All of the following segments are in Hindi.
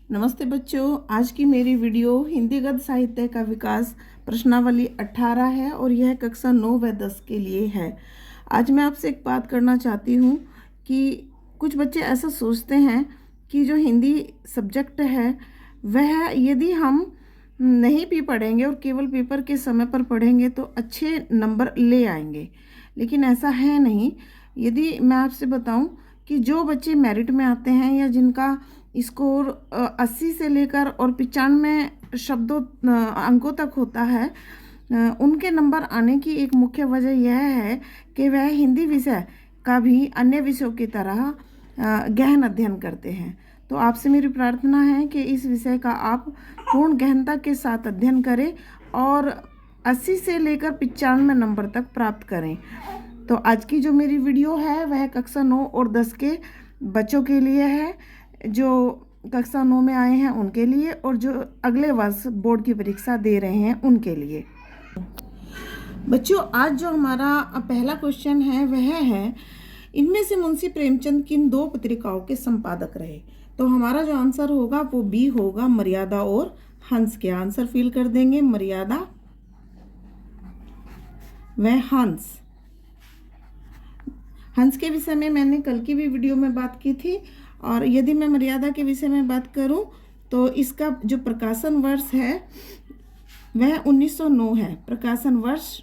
नमस्ते बच्चों, आज की मेरी वीडियो हिंदी गद्य साहित्य का विकास प्रश्नावली 18 है और यह कक्षा 9 व 10 के लिए है। आज मैं आपसे एक बात करना चाहती हूँ कि कुछ बच्चे ऐसा सोचते हैं कि जो हिंदी सब्जेक्ट है वह यदि हम नहीं भी पढ़ेंगे और केवल पेपर के समय पर पढ़ेंगे तो अच्छे नंबर ले आएंगे, लेकिन ऐसा है नहीं। यदि मैं आपसे बताऊं कि जो बच्चे मेरिट में आते हैं या जिनका स्कोर 80 से लेकर और 95 अंकों तक होता है, उनके नंबर आने की एक मुख्य वजह यह है कि वह हिंदी विषय का भी अन्य विषयों की तरह गहन अध्ययन करते हैं। तो आपसे मेरी प्रार्थना है कि इस विषय का आप पूर्ण गहनता के साथ अध्ययन करें और 80 से लेकर 95 नंबर तक प्राप्त करें। तो आज की जो मेरी वीडियो है वह कक्षा 9 और 10 के बच्चों के लिए है, जो कक्षा 9 में आए हैं उनके लिए और जो अगले वर्ष बोर्ड की परीक्षा दे रहे हैं उनके लिए। बच्चों, आज जो हमारा पहला क्वेश्चन है वह है, इनमें से मुंशी प्रेमचंद किन दो पत्रिकाओं के संपादक रहे? तो हमारा जो आंसर होगा वो बी होगा, मर्यादा और हंस। के आंसर फिल कर देंगे, मर्यादा व हंस। हंस के विषय में मैंने कल की भी वीडियो में बात की थी, और यदि मैं मर्यादा के विषय में बात करूं तो इसका जो प्रकाशन वर्ष है वह 1909 है। प्रकाशन वर्ष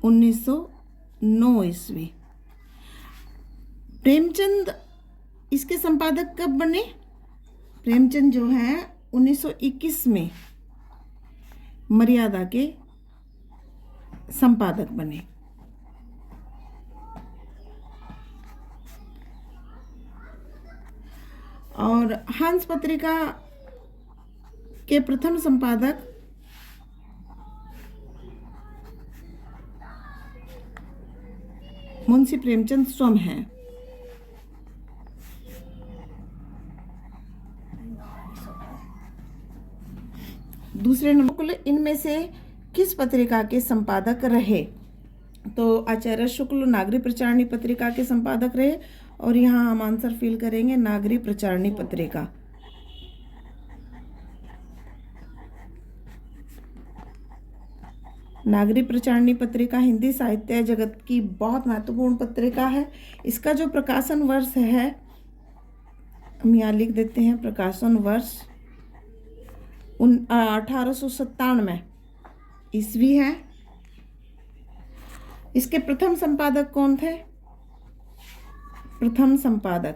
1909 ईस्वी। प्रेमचंद इसके संपादक कब बने? प्रेमचंद जो है 1921 में मर्यादा के संपादक बने। और हंस पत्रिका के प्रथम संपादक मुंशी प्रेमचंद स्वयं हैं। दूसरे नंबर, इनमें से किस पत्रिका के संपादक रहे? तो आचार्य शुक्ल नागरी प्रचारणी पत्रिका के संपादक रहे, और यहाँ हम आंसर फिल करेंगे, नागरी प्रचारणी पत्रिका। नागरी प्रचारणी पत्रिका हिंदी साहित्य जगत की बहुत महत्वपूर्ण पत्रिका है। इसका जो प्रकाशन वर्ष है हम यहाँ लिख देते हैं, प्रकाशन वर्ष 1897 ईस्वी है। इसके प्रथम संपादक कौन थे? प्रथम संपादक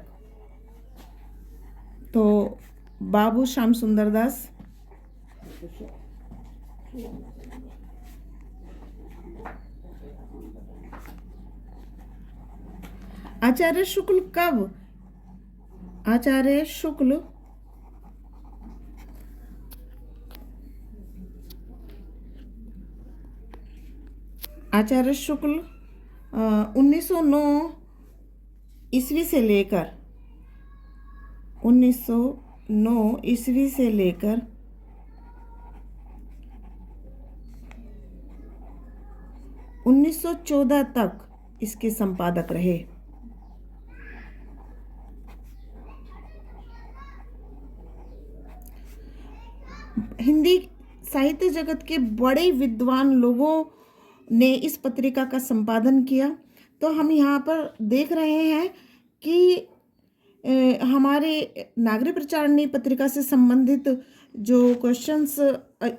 तो बाबू श्याम सुंदर दास। आचार्य शुक्ल कब? आचार्य शुक्ल आचार्य शुक्ल 1909 ईस्वी से लेकर 1909 ईस्वी से लेकर 1914 तक इसके संपादक रहे। हिंदी साहित्य जगत के बड़े विद्वान लोगों ने इस पत्रिका का संपादन किया। तो हम यहाँ पर देख रहे हैं कि हमारे नागरी प्रचारणी पत्रिका से संबंधित जो क्वेश्चंस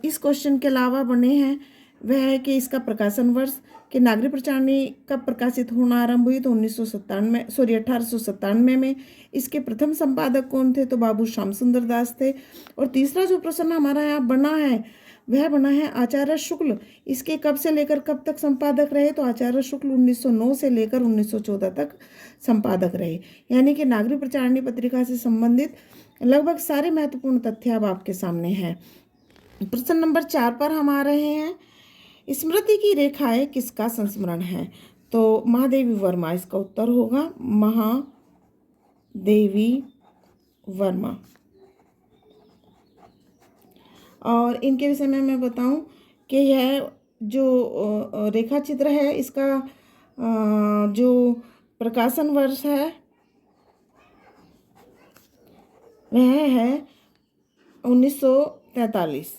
इस क्वेश्चन के अलावा बने हैं वह है कि इसका प्रकाशन वर्ष, कि नागरी प्रचारणी कब प्रकाशित होना आरंभ हुई? तो 1897 में। इसके प्रथम संपादक कौन थे? तो बाबू श्याम सुंदर दास थे। और तीसरा जो प्रश्न हमारा यहाँ बना है वह बना है आचार्य शुक्ल, इसके कब से लेकर कब तक संपादक रहे? तो आचार्य शुक्ल 1909 से लेकर 1914 तक संपादक रहे। यानी कि नागरी प्रचारणी पत्रिका से संबंधित लगभग सारे महत्वपूर्ण तथ्य अब आपके सामने हैं। प्रश्न नंबर 4 पर हम आ रहे हैं। स्मृति की रेखाएं किसका संस्मरण है? तो महादेवी वर्मा इसका उत्तर होगा, महादेवी वर्मा। और इनके विषय में मैं बताऊं कि यह जो रेखा चित्र है इसका जो प्रकाशन वर्ष है वह है 1943।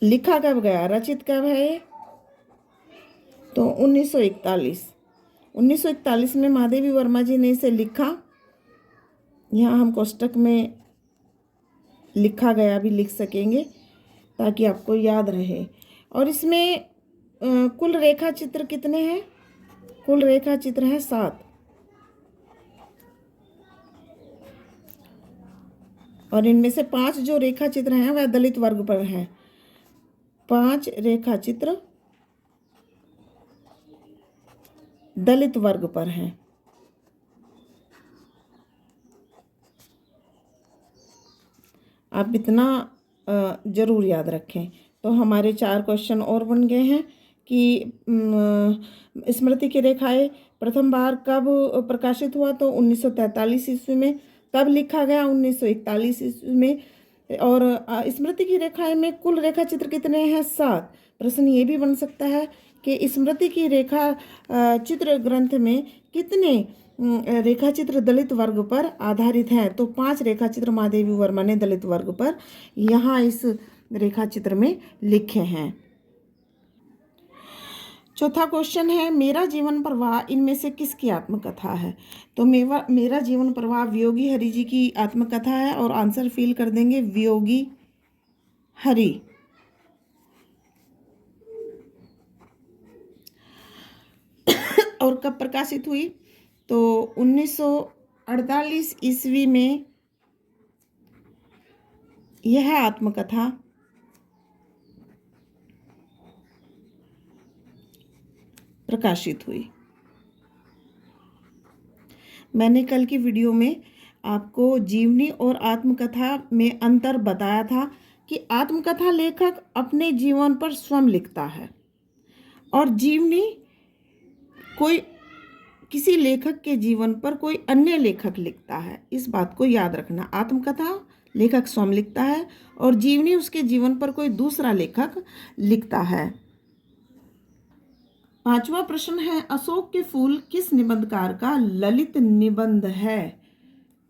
लिखा कब गया, रचित कब है ये? तो 1941। 1941 में महादेवी वर्मा जी ने इसे लिखा। यहाँ हम कोष्टक में लिखा गया भी लिख सकेंगे ताकि आपको याद रहे। और इसमें कुल रेखा चित्र कितने हैं? कुल रेखा चित्र है 7। और इनमें से 5 जो रेखा चित्र हैं वह दलित वर्ग पर हैं। 5 रेखा चित्र दलित वर्ग पर हैं। आप इतना जरूर याद रखें। तो हमारे 4 क्वेश्चन और बन गए हैं कि स्मृति की रेखाएं प्रथम बार कब प्रकाशित हुआ? तो 1943 ईस्वी में। कब लिखा गया? 1941 ईस्वी में। और स्मृति की रेखाएं में कुल रेखा चित्र कितने हैं? 7। प्रश्न ये भी बन सकता है कि स्मृति की रेखा चित्र ग्रंथ में कितने रेखा चित्र दलित वर्ग पर आधारित हैं? तो 5 रेखा चित्र महादेवी वर्मा ने दलित वर्ग पर यहाँ इस रेखा चित्र में लिखे हैं। चौथा क्वेश्चन है, मेरा जीवन प्रवाह इनमें से किसकी आत्मकथा है? तो मेरा जीवन प्रवाह वियोगी हरि जी की आत्मकथा है। और आंसर फिल कर देंगे वियोगी हरि। और कब प्रकाशित हुई? तो 1948 ईस्वी में यह आत्मकथा प्रकाशित हुई। मैंने कल की वीडियो में आपको जीवनी और आत्मकथा में अंतर बताया था कि आत्मकथा लेखक अपने जीवन पर स्वयं लिखता है और जीवनी कोई किसी लेखक के जीवन पर कोई अन्य लेखक लिखता है। इस बात को याद रखना। आत्मकथा लेखक स्वयं लिखता है और जीवनी उसके जीवन पर कोई दूसरा लेखक लिखता है। 5वां प्रश्न है, अशोक के फूल किस निबंधकार का ललित निबंध है?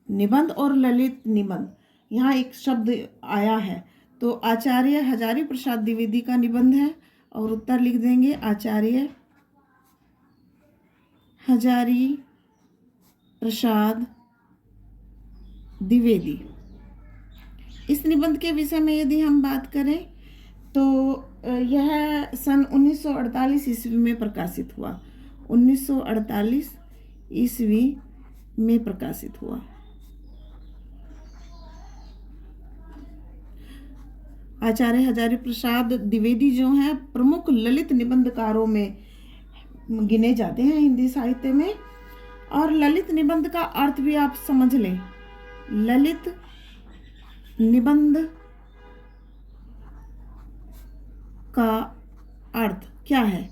निबंध और ललित निबंध, यहाँ एक शब्द आया है। तो आचार्य हजारी प्रसाद द्विवेदी का निबंध है। और उत्तर लिख देंगे आचार्य हजारी प्रसाद द्विवेदी। इस निबंध के विषय में यदि हम बात करें तो यह सन 1948 ईस्वी में प्रकाशित हुआ। 1948 ईस्वी में प्रकाशित हुआ। आचार्य हजारी प्रसाद द्विवेदी जो हैं प्रमुख ललित निबंधकारों में गिने जाते हैं हिंदी साहित्य में। और ललित निबंध का अर्थ भी आप समझ लें। ललित निबंध का अर्थ क्या है?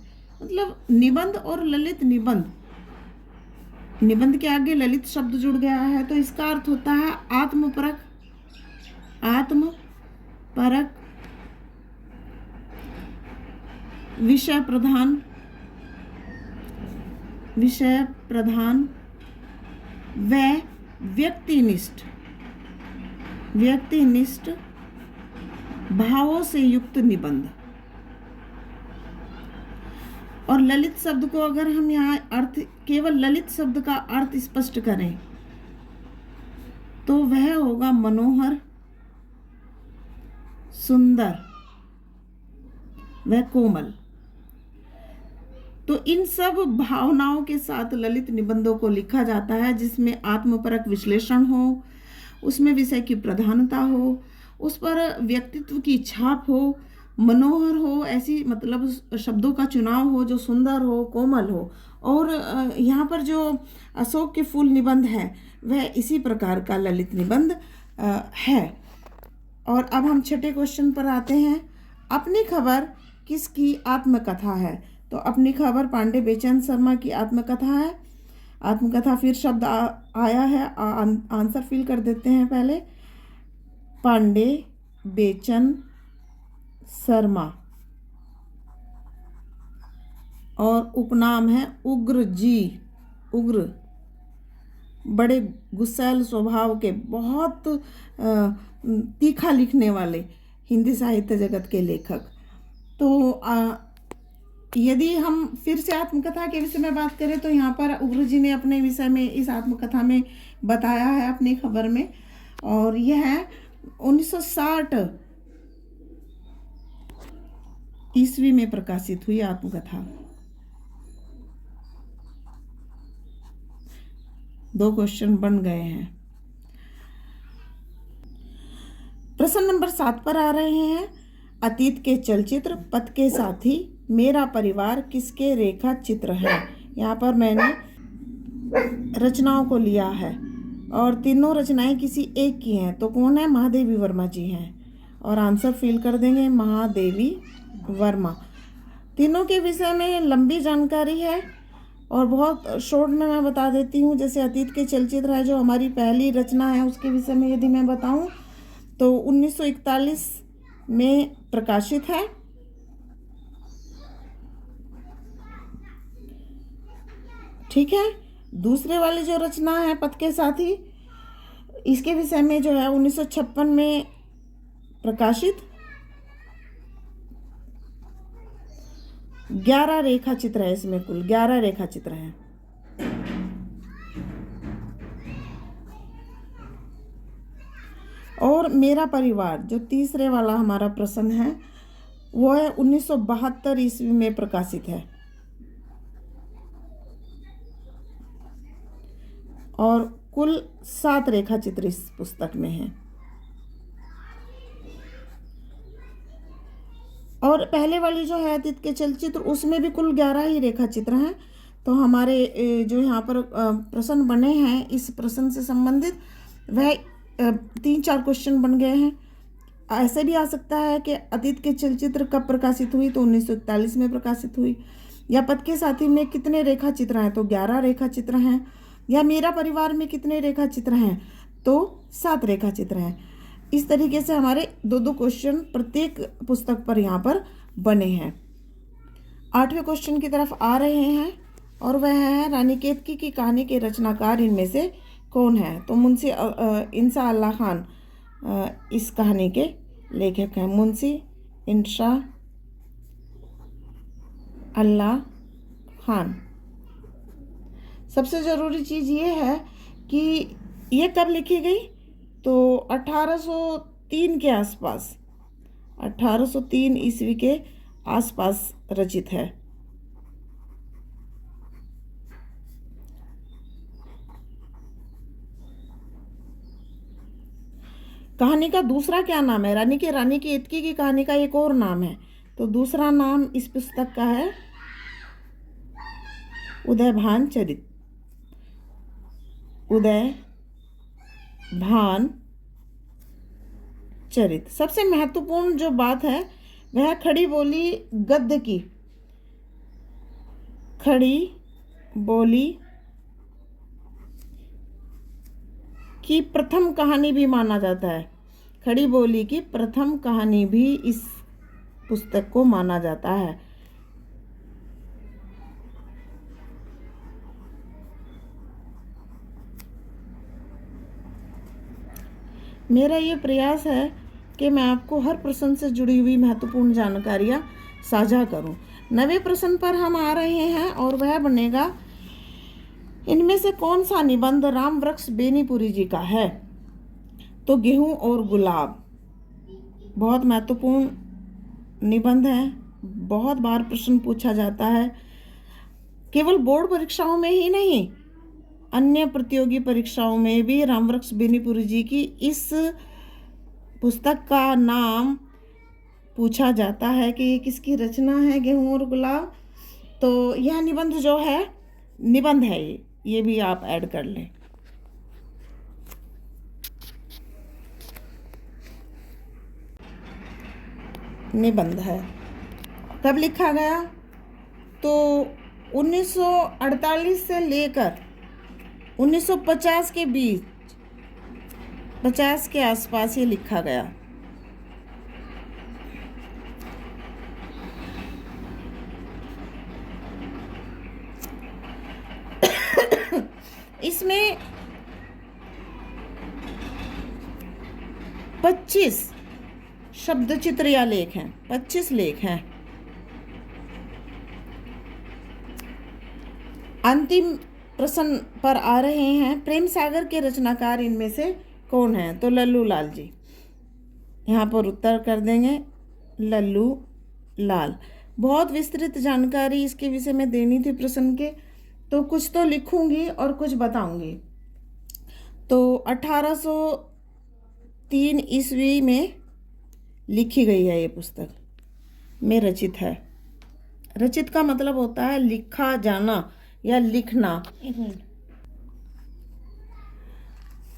मतलब निबंध और ललित निबंध, निबंध के आगे ललित शब्द जुड़ गया है तो इसका अर्थ होता है आत्मपरक, आत्मपरक, विषय प्रधान, विषय प्रधान व व्यक्तिनिष्ठ, व्यक्तिनिष्ठ भावों से युक्त निबंध। और ललित शब्द को अगर हम यहाँ अर्थ, केवल ललित शब्द का अर्थ स्पष्ट करें तो वह होगा मनोहर, सुंदर व कोमल। तो इन सब भावनाओं के साथ ललित निबंधों को लिखा जाता है जिसमें आत्मपरक विश्लेषण हो, उसमें विषय की प्रधानता हो, उस पर व्यक्तित्व की छाप हो, मनोहर हो, ऐसी मतलब शब्दों का चुनाव हो जो सुंदर हो, कोमल हो। और यहाँ पर जो अशोक के फूल निबंध है वह इसी प्रकार का ललित निबंध है। और अब हम छठे क्वेश्चन पर आते हैं, अपनी खबर किसकी आत्मकथा है? तो अपनी खबर पांडे बेचैन शर्मा की आत्मकथा है। आत्मकथा फिर शब्द आया है, आंसर फिल कर देते हैं पहले। पांडे बेचन शर्मा और उपनाम है उग्र जी, उग्र बड़े गुस्सैल स्वभाव के, बहुत तीखा लिखने वाले हिंदी साहित्य जगत के लेखक। तो यदि हम फिर से आत्मकथा के विषय में बात करें तो यहाँ पर उग्र जी ने अपने विषय में इस आत्मकथा में बताया है अपनी खबर में, और यह 1960 ईस्वी में प्रकाशित हुई आत्मकथा। 2 क्वेश्चन बन गए हैं। प्रश्न नंबर 7 पर आ रहे हैं। अतीत के चलचित्र, पथ के साथी, मेरा परिवार किसके रेखा चित्र है? यहाँ पर मैंने रचनाओं को लिया है और तीनों रचनाएं किसी एक की हैं। तो कौन है? महादेवी वर्मा जी हैं। और आंसर फिल कर देंगे महादेवी वर्मा। तीनों के विषय में लंबी जानकारी है और बहुत शॉर्ट में मैं बता देती हूँ। जैसे अतीत के चलचित्र है, जो हमारी पहली रचना है, उसके विषय में यदि मैं बताऊँ तो 1941 में प्रकाशित है। ठीक है। दूसरे वाली जो रचना है पथ के साथी, इसके विषय में जो है 1956 में प्रकाशित। 11 रेखा चित्र है इसमें, कुल 11 रेखा चित्र हैं। और मेरा परिवार जो तीसरे वाला हमारा प्रश्न है, वो है 1972 ईस्वी में प्रकाशित है और कुल 7 रेखा चित्र इस पुस्तक में हैं। और पहले वाली जो है अतीत के चलचित्र, उसमें भी कुल 11 ही रेखा चित्र हैं। तो हमारे जो यहाँ पर प्रश्न बने हैं इस प्रश्न से संबंधित, वह 3-4 क्वेश्चन बन गए हैं। ऐसे भी आ सकता है कि अतीत के चलचित्र कब प्रकाशित हुई, तो 1941 में प्रकाशित हुई। या पथ के साथी में कितने रेखा चित्र हैं, तो 11 रेखा चित्र हैं। या मेरा परिवार में कितने रेखा चित्र हैं, तो 7 रेखा चित्र हैं। इस तरीके से हमारे 2-2 क्वेश्चन प्रत्येक पुस्तक पर यहाँ पर बने हैं। 8वें क्वेश्चन की तरफ आ रहे हैं और वह है रानी केतकी की कहानी के रचनाकार इनमें से कौन है? तो मुंशी इंसा अल्लाह खान इस कहानी के लेखक हैं। मुंशी इंसा अल्लाह खान। सबसे ज़रूरी चीज़ ये है कि ये कब लिखी गई, तो 1803 के आसपास, 1803 ईस्वी के आसपास रचित है। कहानी का दूसरा क्या नाम है? रानी केतकी की कहानी का एक और नाम है, तो दूसरा नाम इस पुस्तक का है उदयभान चरित। उदयभान चरित। सबसे महत्वपूर्ण जो बात है वह खड़ी बोली गद्य की, खड़ी बोली की प्रथम कहानी भी माना जाता है। खड़ी बोली की प्रथम कहानी भी इस पुस्तक को माना जाता है। मेरा ये प्रयास है कि मैं आपको हर प्रश्न से जुड़ी हुई महत्वपूर्ण जानकारियाँ साझा करूं। 9वें प्रश्न पर हम आ रहे हैं और वह बनेगा, इनमें से कौन सा निबंध राम वृक्ष बेनीपुरी जी का है? तो गेहूं और गुलाब। बहुत महत्वपूर्ण निबंध है, बहुत बार प्रश्न पूछा जाता है, केवल बोर्ड परीक्षाओं में ही नहीं, अन्य प्रतियोगी परीक्षाओं में भी रामवृक्ष बेनीपुरी जी की इस पुस्तक का नाम पूछा जाता है कि ये किसकी रचना है, गेहूं और गुलाब। तो यह निबंध जो है, निबंध है ये भी आप ऐड कर लें। निबंध है। कब लिखा गया? तो 1948 से लेकर 1950 के बीच, 50 के आसपास ये लिखा गया। इसमें 25 शब्द चित्र या लेख हैं, 25 लेख हैं। अंतिम प्रश्न पर आ रहे हैं, प्रेम सागर के रचनाकार इनमें से कौन है? तो लल्लू लाल जी। यहाँ पर उत्तर कर देंगे लल्लू लाल। बहुत विस्तृत जानकारी इसके विषय में देनी थी प्रश्न के, तो कुछ तो लिखूंगी और कुछ बताऊंगी। तो 1803 ईस्वी में लिखी गई है ये पुस्तक, में रचित है। रचित का मतलब होता है लिखा जाना या लिखना।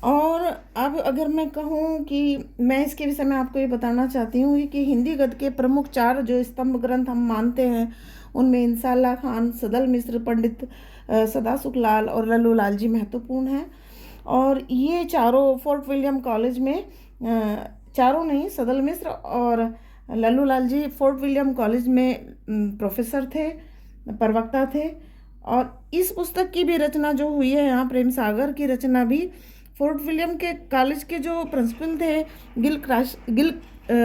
और अब अगर मैं कहूँ कि मैं इसके विषय में आपको ये बताना चाहती हूँ कि हिंदी गद्य के प्रमुख 4 जो स्तंभ ग्रंथ हम मानते हैं, उनमें इंसाल्लाह खान, सदल मिश्र, पंडित सदासुख लाल और लल्लू लाल जी महत्वपूर्ण हैं। और ये चारों फोर्ट विलियम कॉलेज में, चारों नहीं, सदल मिश्र और Lallu Lal ji fort William college में प्रोफेसर थे, प्रवक्ता थे। और इस पुस्तक की भी रचना जो हुई है यहाँ, प्रेम सागर की रचना भी फोर्ट विलियम के कॉलेज के जो प्रिंसिपल थे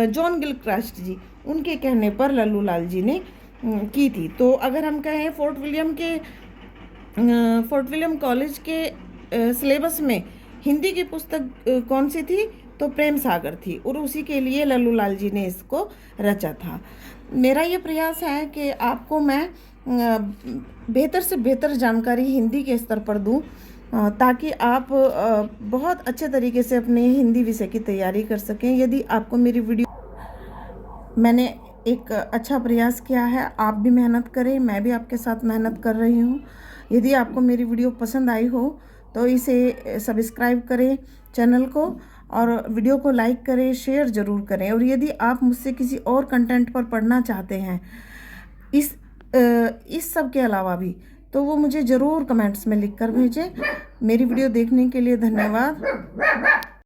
जॉन गिलक्रास्ट जी, उनके कहने पर लल्लू लाल जी ने की थी। तो अगर हम कहें फोर्ट विलियम कॉलेज के सिलेबस में हिंदी की पुस्तक कौन सी थी, तो प्रेम सागर थी, और उसी के लिए लल्लू लाल जी ने इसको रचा था। मेरा ये प्रयास है कि आपको मैं बेहतर से बेहतर जानकारी हिंदी के स्तर पर दूं, ताकि आप बहुत अच्छे तरीके से अपने हिंदी विषय की तैयारी कर सकें। यदि आपको मेरी वीडियो, मैंने एक अच्छा प्रयास किया है, आप भी मेहनत करें, मैं भी आपके साथ मेहनत कर रही हूँ। यदि आपको मेरी वीडियो पसंद आई हो तो इसे सब्सक्राइब करें चैनल को, और वीडियो को लाइक करें, शेयर ज़रूर करें। और यदि आप मुझसे किसी और कंटेंट पर पढ़ना चाहते हैं इस सब के अलावा भी, तो वो मुझे ज़रूर कमेंट्स में लिख कर भेजें। मेरी वीडियो देखने के लिए धन्यवाद।